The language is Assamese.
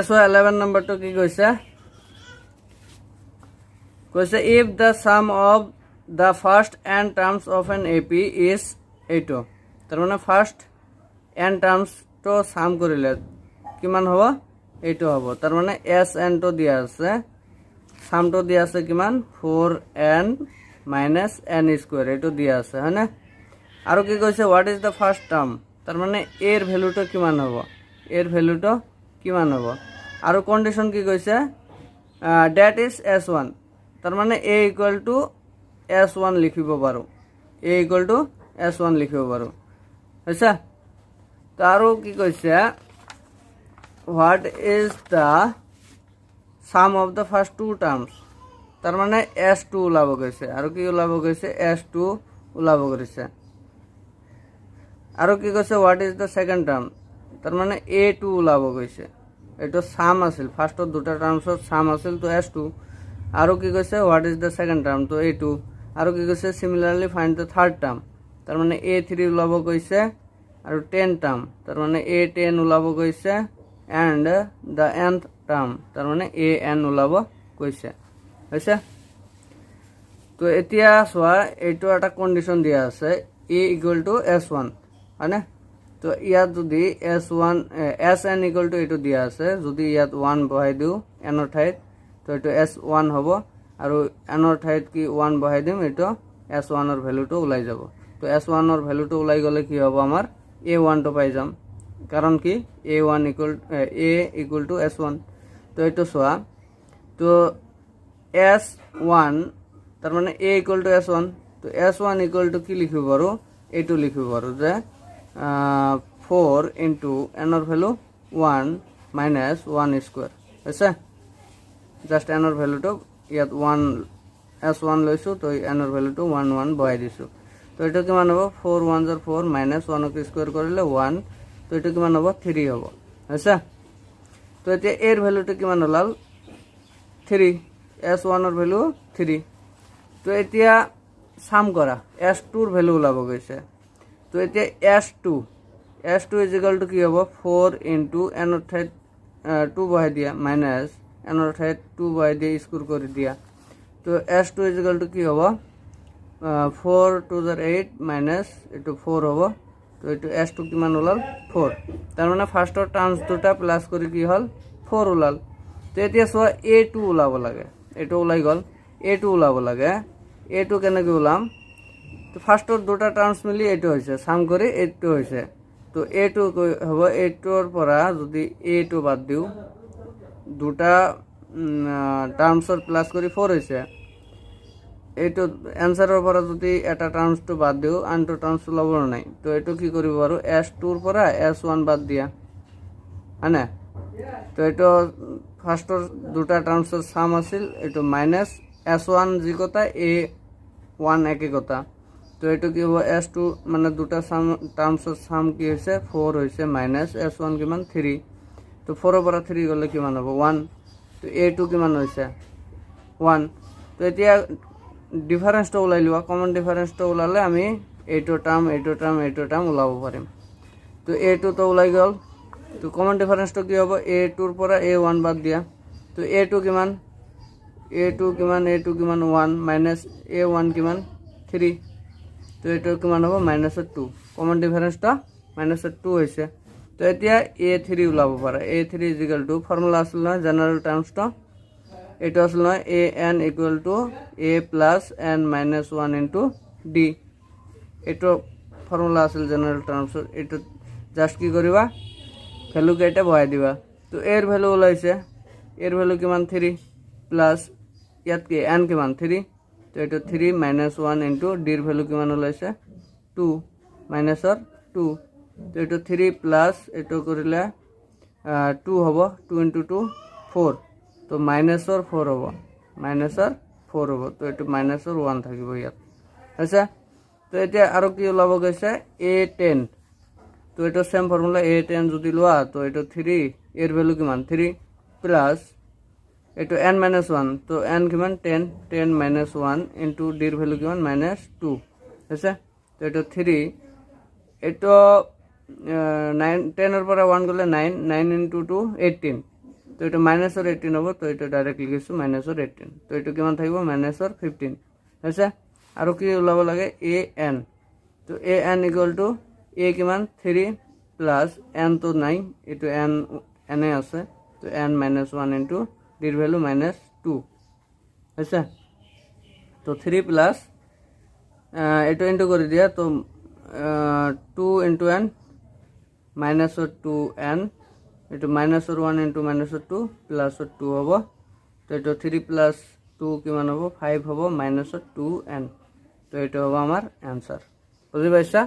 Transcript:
so 11 নম্বৰটো কি কৈছে if the sum of the first n terms of an AP is 8 তাৰ মানে ফাৰ্স্ট n terms তো সাম কৰিলে কিমান হ'ব 8 হ'ব তাৰ মানে sn তো দিয়া আছে সাম তো দিয়া আছে কিমান 4n n স্কয়ার এটো দিয়া আছে হয়নে আৰু কি কৈছে what is the first term তাৰ মানে a এৰ ভ্যালুটো কিমান হ'ব a এৰ ভ্যালুটো কিমান হ'ব আৰু কন্ডিশন কি কৈছে that is s1 তাৰ মানে a equal to s1 লিখিব পাৰো a equal to s1 লিখিব পাৰো আচ্ছা তাৰো কি কৈছে what is the sum of the first two terms তাৰ মানে s2 ওলাব গৈছে আৰু কি ওলাব গৈছে s2 ওলাব গৈছে আৰু কি কৈছে what is the second term তাৰ মানে a2 ওলাব গৈছে এটো সাম আছিল ফাৰ্স্টৰ দুটা টাৰ্মসৰ সাম আছিল তো s2 আৰু কি কৈছে what is the second term তো a2 আৰু কি কৈছে similarly find the third term তাৰ মানে a3 ওলাব গৈছে আৰু 10 টাৰ্ম তাৰ মানে a10 ওলাব গৈছে and the nth term তাৰ মানে an ওলাব গৈছে হৈছে তো এতিয়া সোয়া এটো একটা কন্ডিশন দিয়া আছে a equal to s1 মানে তো ইয়াত যদি s1 sn equal to এটো দিয়া আছে যদি ইয়াত 1 বহাই দিও n এর ঠাইত তো এটো s1 হবে আর n এর ঠাইত কি 1 বহাই দিম এটো s1 এর ভ্যালুটো ওলাই যাব তো s1 এর ভ্যালুটো ওলাই গলে কি হবে আমার a1 তো পাই যাম কারণ কি a1 equal to s1 তো এটো সোয়া তো s1 তার মানে a equal to s1 তো s1 equal to কি লিখিব পারো a2 লিখিব পারো যে 4 into n এর ভ্যালু 1 minus 1 স্কয়ার আছে জাস্ট n এর ভ্যালুটো ইয়াত 1 s1 লইছো তো n এর ভ্যালুটো 1 1 বহাই দিছো তো এটা কিমান হবে 4 1 are 4 minus 1 কে স্কয়ার করলে 1 তো এটা কিমান হবে 3 হবে আছে তো এটা এর ভ্যালুটো কিমান হলাল 3 s1 এর ভ্যালু 3 তো এতিয়া সাম করা s2 এর ভ্যালু ওলাব গৈছে তো এতিয়া s2 is equal to কি হবে 4 into n এর ঠাইত 2 বহাই দিয়া minus n এর ঠাইত 2 বহাই দিয়ে স্কয়ার করে দিয়া তো s2 is equal to কি হবে 4 to the 8 minus এটো 4 হবে তো এটো s2 কিমান ওলাল 4 তার মানে ফার্স্ট টার্মস দুটা প্লাস করে কি হল 4 ওলাল তো এতিয়া সোয়া a2 ওলাব লাগে এটো ওলাই গল a2 ওলাব লাগে a2 কেনেকে ওলাম তো ফার্স্টর দুটা টার্মস মিলি এটো হইছে সাম করে এটো হইছে তো a2 হবে a2 এর পরা যদি a2 বাদ দিও দুটা টার্মসর প্লাস করে 4 হইছে এটো অ্যানসারের পরা যদি এটা টার্মস তো বাদ দিও আনটো টার্মস লব নাই তো এটো কি করিব পারো s2 এর পরা s1 বাদ দিয়া হ্যাঁ তো এটো ফার্স্টর দুটা টার্মসের সাম আছিল এটো মাইনাস s1 জি কথা a1 একই কথা তো এটো কি হবে s2 মানে দুটা সাম টার্মসের সাম কি হইছে 4 হইছে মাইনাস s1 কিমান 3 তো 4 এর পরে 3 গলে কিমান হবে 1 তো a2 কিমান হইছে 1 তো এতিয়া ডিফারেন্সটা ওলাই লিবা কমন ডিফারেন্সটা ওলালে আমি এইটো টার্ম ওলাব পারিম তো a2 তো ওলাই গল তো কমন ডিফারেন্সটা কি হবে a2 এর পরে a1 বাদ দিয়া তো a2 কিমান 1 মাইনাস a1 কিমান 3 তো এটা কিমান হবে -2 কমন ডিফারেন্সটা -2 হইছে তো এতিয়া a3 ওলাব পারে a3 ফর্মুলা আসল না জেনারেল টার্মসটা এটা আসল না an equal to a plus n minus 1 into d এটা ফর্মুলা আসল জেনারেল টার্মস এটা জাস্ট কি করিবা ভ্যালু কেটে বহাই দিবা তো এর ভ্যালু ওলাইছে এর ভ্যালু কিমান 3 প্লাস ইয়াত কি n কিমান 3 তো এটা 3 minus 1 into d এর ভ্যালু কিমান ওলাইছে 2 minus or 2 তো এটা 3 প্লাস এটা করিলে 2 হবে 2 into 2 4 তো minus or 4 হবে তো এটা minus or 1 থাকিব ইয়াত আচ্ছা তো এটা আরো কি ওলাব গৈছে a10 তো এটা সেম ফর্মুলা a10 যদি লওয়া তো এটা 3 এর ভ্যালু কিমান 3 প্লাস এটো n minus 1 তো n কিমান 10 minus 1 into d এর ভ্যালু কিমান -2 আছে তো এটা 3 এটো 9 10 এর পরে 1 গলে 9 into 2 18 তো এটা মাইনাছৰ 18 হ'ব তো এটা ডাইৰেক্ট লিখিছো মাইনাছৰ 18 তো এটা কিমান থাকিব মাইনাছৰ 15 হৈছে আৰু কি ওলাব লাগে a n তো a n equal to a কিমান 3 প্লাস n তো নাই এটো n n এ আছে তো n -1 ইনটু d এর ভ্যালু -2 হৈছে তো 3 প্লাস এটা ইনটু করে দিয়া তো 2 ইনটু n -2n এটা -1 ইনটু -2 প্লাস 2 হবে তো এটা 3 প্লাস 2 কিমান হবে 5 হবে -2n তো এটা হবে আমার आंसर বুঝি পাইছা